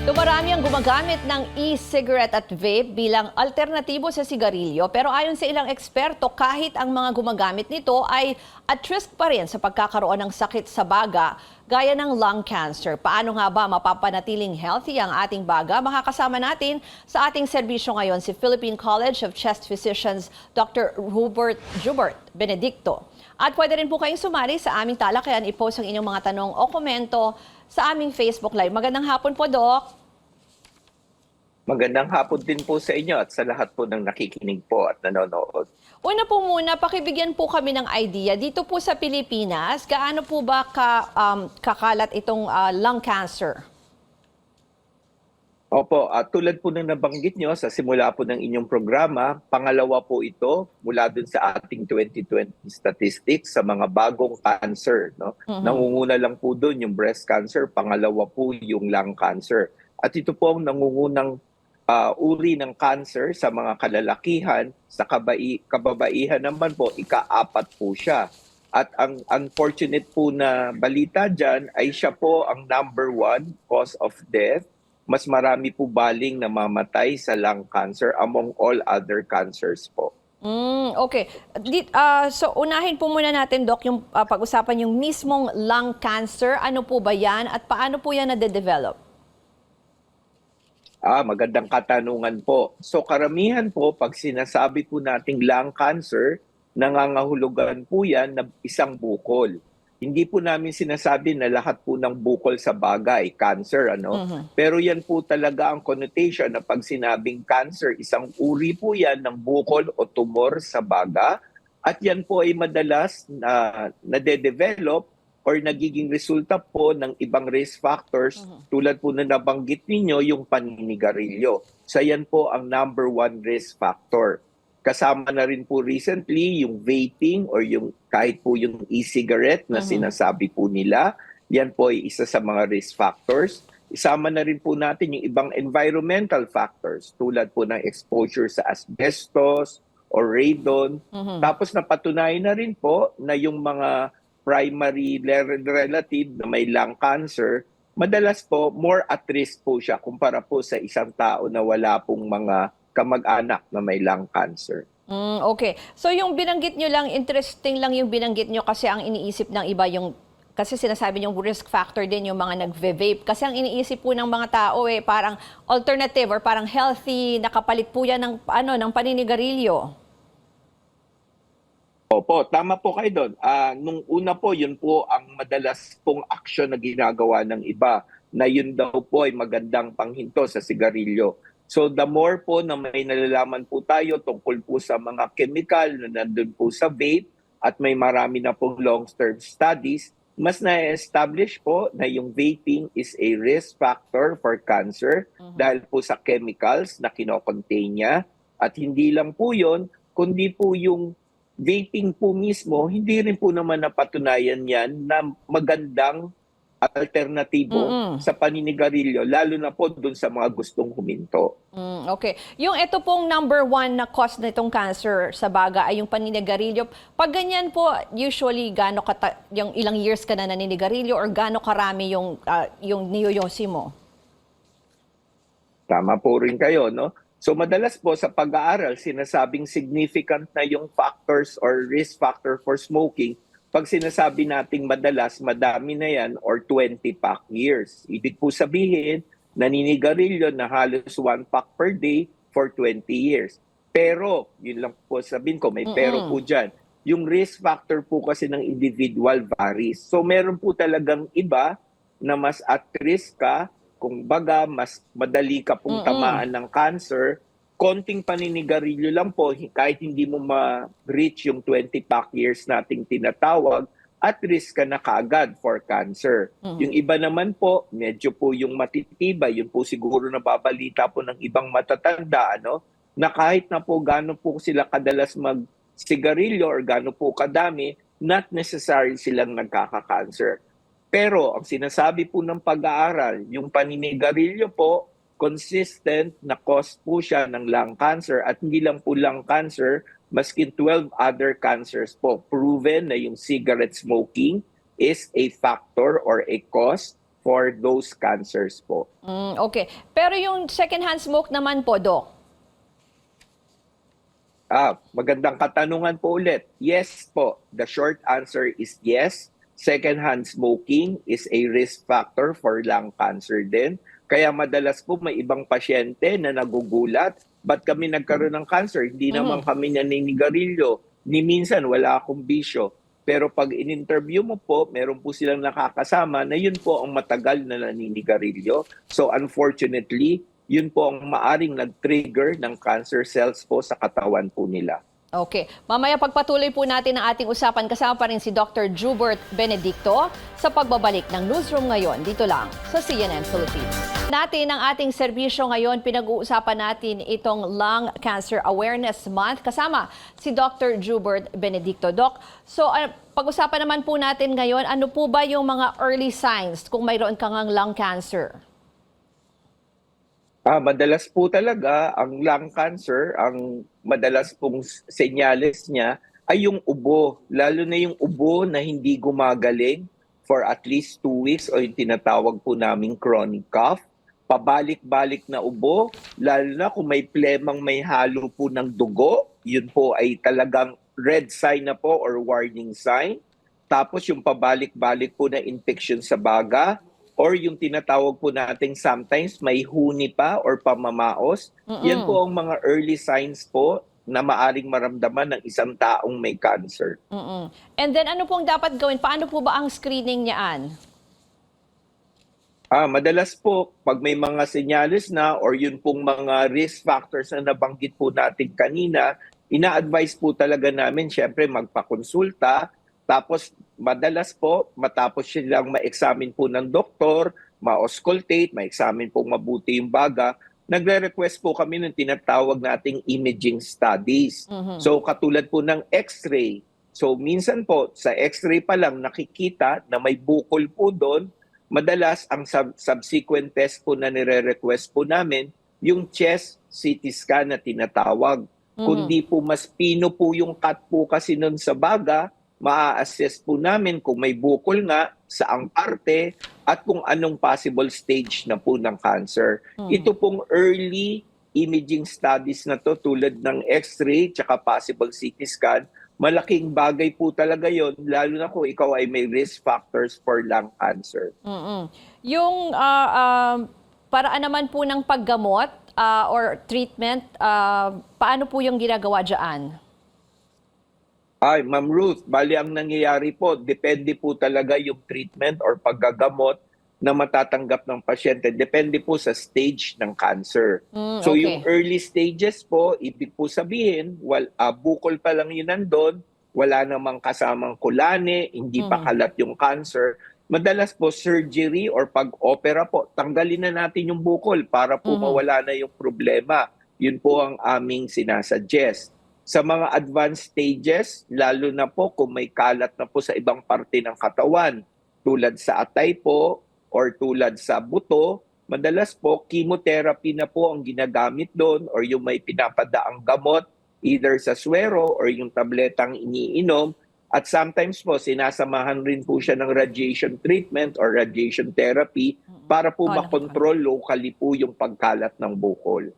Dumarami ang gumagamit ng e-cigarette at vape bilang alternatibo sa sigarilyo. Pero ayon sa ilang eksperto, kahit ang mga gumagamit nito ay at risk pa rin sa pagkakaroon ng sakit sa baga, gaya ng lung cancer. Paano nga ba mapapanatiling healthy ang ating baga? Makakasama natin sa ating serbisyo ngayon si Philippine College of Chest Physicians, Dr. Hubert Jubert Benedicto. At pwede rin po kayong sumali sa aming talakayan, i-post ang inyong mga tanong o komento sa aming Facebook Live. Magandang hapon po, Doc. Magandang hapon din po sa inyo at sa lahat po ng nakikinig po at nanonood. Una po muna, pakibigyan po kami ng idea. Dito po sa Pilipinas, gaano po ba kakalat itong lung cancer? Opo, at tulad po ng nabanggit nyo sa simula po ng inyong programa, pangalawa po ito mula dun sa ating 2020 statistics sa mga bagong cancer. No? Nangunguna lang po dun yung breast cancer, pangalawa po yung lung cancer. At ito po ang nangungunang uri ng cancer sa mga kalalakihan, sa kababaihan naman po, ika-4 po siya. At ang unfortunate po na balita dyan ay siya po ang #1 cause of death. Mas marami po baling namamatay sa lung cancer among all other cancers po. Okay. So unahin po muna natin, Doc, yung pag-usapan yung mismong lung cancer. Ano po ba yan at paano po yan nade-develop? Magandang katanungan po. So karamihan po, pag sinasabi po nating lung cancer, nangangahulugan po yan na isang bukol. Hindi po namin sinasabi na lahat po ng bukol sa baga ay cancer, ano? Pero yan po talaga ang connotation na pag sinabing cancer, isang uri po yan ng bukol o tumor sa baga. At yan po ay madalas na nade-develop or nagiging resulta po ng ibang risk factors tulad po na nabanggit ninyo yung paninigarilyo. So yan po ang #1 risk factor. Kasama na rin po recently yung vaping or yung kahit po yung e-cigarette na sinasabi po nila. Yan po ay isa sa mga risk factors. Isama na rin po natin yung ibang environmental factors tulad po ng exposure sa asbestos or radon. Tapos napatunayan na rin po na yung mga primary relative na may lung cancer, madalas po more at risk po siya kumpara po sa isang tao na wala pong mga kamag-anak na may lung cancer. Okay. So yung binanggit nyo lang, interesting lang yung binanggit nyo kasi ang iniisip ng iba yung, kasi sinasabi yung risk factor din yung mga nagve-vape. Kasi ang iniisip po ng mga tao parang alternative or parang healthy, nakapalit po yan ng paninigarilyo. Opo, tama po kayo doon. Nung una po, yun po ang madalas pong aksyon na ginagawa ng iba na yun daw po ay magandang panghinto sa sigarilyo. So the more po na may nalalaman po tayo tungkol po sa mga chemical na nandun po sa vape at may marami na pong long-term studies, mas na-establish po na yung vaping is a risk factor for cancer dahil po sa chemicals na kinocontain niya. At hindi lang po yun, kundi po yung vaping po mismo, hindi rin po naman napatunayan yan na magandang alternatibo sa paninigarilyo, lalo na po dun sa mga gustong huminto. Okay. Yung ito pong #1 na cause na itong cancer sa baga ay yung paninigarilyo. Pag ganyan po, usually yung ilang years ka na naninigarilyo or gaano karami yung niyoyosi mo? Tama po rin kayo, no? So madalas po sa pag-aaral, sinasabing significant na yung factors or risk factor for smoking. Pag sinasabi nating madalas, madami na yan or 20 pack years. Ibig po sabihin, naninigarilyo na halos 1 pack per day for 20 years. Pero, yun lang po sabihin ko, may pero po dyan. Yung risk factor po kasi ng individual varies. So meron po talagang iba na mas at risk ka, kung baga mas madali ka pong tamaan ng cancer, konting paninigarilyo lang po, kahit hindi mo ma-reach yung 20 pack years nating tinatawag, at risk ka na kaagad for cancer. Yung iba naman po, medyo po yung matitibay, yun po siguro nababalita po ng ibang matatanda, na kahit na po gano'n po sila kadalas mag-sigarilyo or gano'n po kadami, not necessary silang nagkaka-cancer. Pero ang sinasabi po ng pag-aaral, yung paninigarilyo po, consistent na cause po siya ng lung cancer at hindi lang po lung cancer, maskin 12 other cancers po. Proven na yung cigarette smoking is a factor or a cause for those cancers po. Okay. Pero yung second-hand smoke naman po, Doc? Magandang katanungan po ulit. Yes po. The short answer is yes. Secondhand smoking is a risk factor for lung cancer din. Kaya madalas po may ibang pasyente na nagugulat, ba't kami nagkaroon ng cancer? Hindi naman kami naninigarilyo. Ni minsan wala akong bisyo. Pero pag in-interview mo po, meron po silang nakakasama na yun po ang matagal na naninigarilyo. So unfortunately, yun po ang maaring nag-trigger ng cancer cells po sa katawan po nila. Okay. Mamaya pagpatuloy po natin ang ating usapan, kasama pa rin si Dr. Jubert Benedicto sa pagbabalik ng Newsroom ngayon dito lang sa CNN Philippines. Natin ang ating serbisyo ngayon, pinag-uusapan natin itong Lung Cancer Awareness Month kasama si Dr. Jubert Benedicto. Doc, so pag-usapan naman po natin ngayon, ano po ba yung mga early signs kung mayroon kang lung cancer? Madalas po talaga ang lung cancer, ang madalas pong senyales niya ay yung ubo. Lalo na yung ubo na hindi gumagaling for at least 2 weeks o yung tinatawag po naming chronic cough. Pabalik-balik na ubo, lalo na kung may plemang may halo po ng dugo, yun po ay talagang red sign na po or warning sign. Tapos yung pabalik-balik po na infection sa baga, or yung tinatawag po nating sometimes may huni pa or pamamaos. Yan po ang mga early signs po na maaring maramdaman ng isang taong may cancer. And then ano pong dapat gawin? Paano po ba ang screening niyaan? Madalas po, pag may mga senyales na or yun pong mga risk factors na nabanggit po natin kanina, ina-advise po talaga namin syempre magpakonsulta. Tapos madalas po, matapos silang ma-examine po ng doktor, ma-auscultate, ma-examine po mabuti yung baga, nagre-request po kami ng tinatawag nating imaging studies. So katulad po ng x-ray. So minsan po, sa x-ray pa lang nakikita na may bukol po doon. Madalas ang subsequent test po na nire-request po namin, yung chest CT scan na tinatawag. Kundi po mas pino po yung cut po kasi nun sa baga, maa-assess po namin kung may bukol nga, saang parte, at kung anong possible stage na po ng cancer. Ito pong early imaging studies na to tulad ng x-ray tsaka possible CT scan, malaking bagay po talaga yon, lalo na kung ikaw ay may risk factors for lung cancer. Yung paraan naman po ng paggamot or treatment, paano po yung ginagawa dyan? Ma'am Ruth, bali ang nangyayari po, depende po talaga yung treatment or paggagamot na matatanggap ng pasyente. Depende po sa stage ng cancer. So okay. yung early stages po, ibig po sabihin, bukol pa lang yun nandun, wala namang kasamang kulane, hindi pa kalat yung cancer. Madalas po surgery or pag-opera po, tanggalin na natin yung bukol para po mawala na yung problema. Yun po ang aming sinasuggest. Sa mga advanced stages, lalo na po kung may kalat na po sa ibang parte ng katawan, tulad sa atay po or tulad sa buto, madalas po chemotherapy na po ang ginagamit doon or yung may pinapadaang gamot, either sa swero or yung tabletang iniinom. At sometimes po, sinasamahan rin po siya ng radiation treatment or radiation therapy para po makontrol locally po yung pagkalat ng bukol.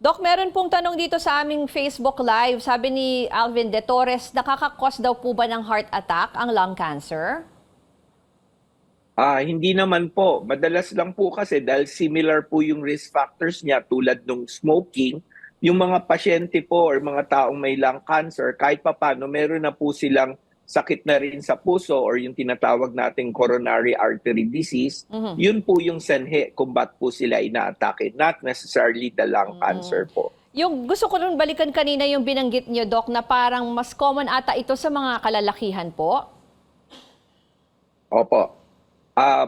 Doc, meron pong tanong dito sa aming Facebook Live. Sabi ni Alvin De Torres, nakakakos daw po ba ng heart attack ang lung cancer? Hindi naman po. Madalas lang po kasi dahil similar po yung risk factors niya tulad ng smoking, yung mga pasyente po or mga taong may lung cancer, kahit papano meron na po silang sakit na rin sa puso or yung tinatawag nating coronary artery disease, yun po yung sanhi kung ba't po sila inaatake, not necessarily the lung cancer po. Yung gusto ko rin balikan kanina yung binanggit niyo, Doc, na parang mas common ata ito sa mga kalalakihan po. Opo.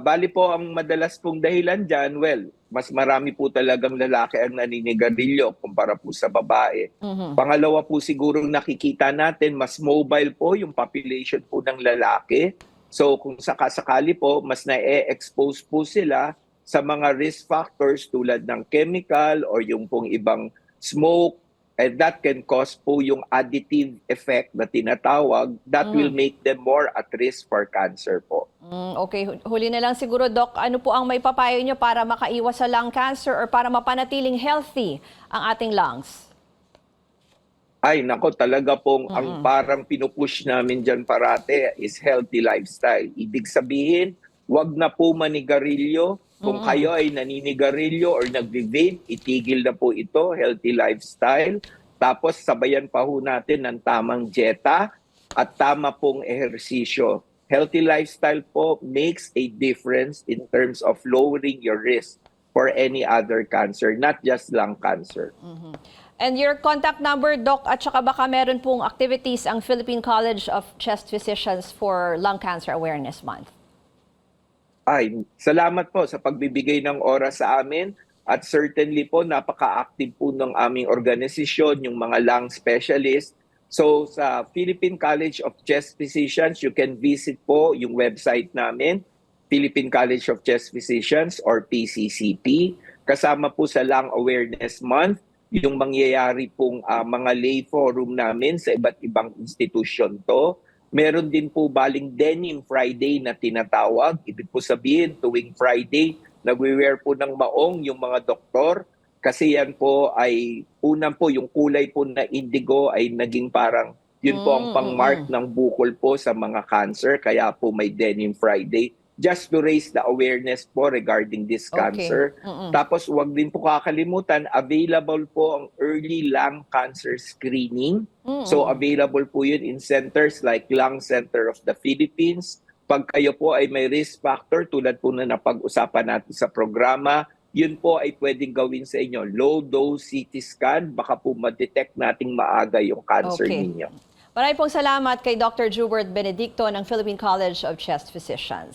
Bali po ang madalas pong dahilan dyan, well, mas marami po talagang lalaki ang naninigarilyo kumpara po sa babae. Pangalawa po siguro nakikita natin, mas mobile po yung population po ng lalaki. So kung sakasakali po, mas na-expose po sila sa mga risk factors tulad ng chemical or yung pong ibang smoke, And that can cause po yung additive effect na tinatawag that will make them more at risk for cancer po. Okay, huli na lang siguro, Doc. Ano po ang may papayo nyo para makaiwas sa lung cancer or para mapanatiling healthy ang ating lungs? Ay, nako, talaga pong ang parang pinupush namin dyan parate is healthy lifestyle. Ibig sabihin, wag na po manigarilyo. Kung kayo ay naninigarilyo or nagvi-vape, itigil na po ito, healthy lifestyle. Tapos sabayan pa ho natin ng tamang dieta at tama pong ehersisyo. Healthy lifestyle po makes a difference in terms of lowering your risk for any other cancer, not just lung cancer. And your contact number, Doc, at saka baka meron pong activities ang Philippine College of Chest Physicians for Lung Cancer Awareness Month. Ay, salamat po sa pagbibigay ng oras sa amin at certainly po napaka-active po ng aming organisasyon, yung mga lung specialist. So sa Philippine College of Chest Physicians, you can visit po yung website namin, Philippine College of Chest Physicians or PCCP. Kasama po sa Lung Awareness Month, yung mangyayari pong mga lay forum namin sa iba't ibang institusyon to. Meron din po baling Denim Friday na tinatawag. Ibig po sabihin, tuwing Friday, nagwe-wear po ng maong yung mga doktor. Kasi yan po ay, unang po, yung kulay po na indigo ay naging parang, yun po ang pang-mark ng bukol po sa mga cancer. Kaya po may Denim Friday. Just to raise the awareness po regarding this cancer. Tapos wag din po kakalimutan, available po ang early lung cancer screening. So available po yun in centers like Lung Center of the Philippines. Pag kayo po ay may risk factor, tulad po na napag-usapan natin sa programa, yun po ay pwedeng gawin sa inyo. Low-dose CT scan, baka po ma-detect nating maaga yung cancer ninyo. Maraming pong salamat kay Dr. Joubert Benedicto ng Philippine College of Chest Physicians.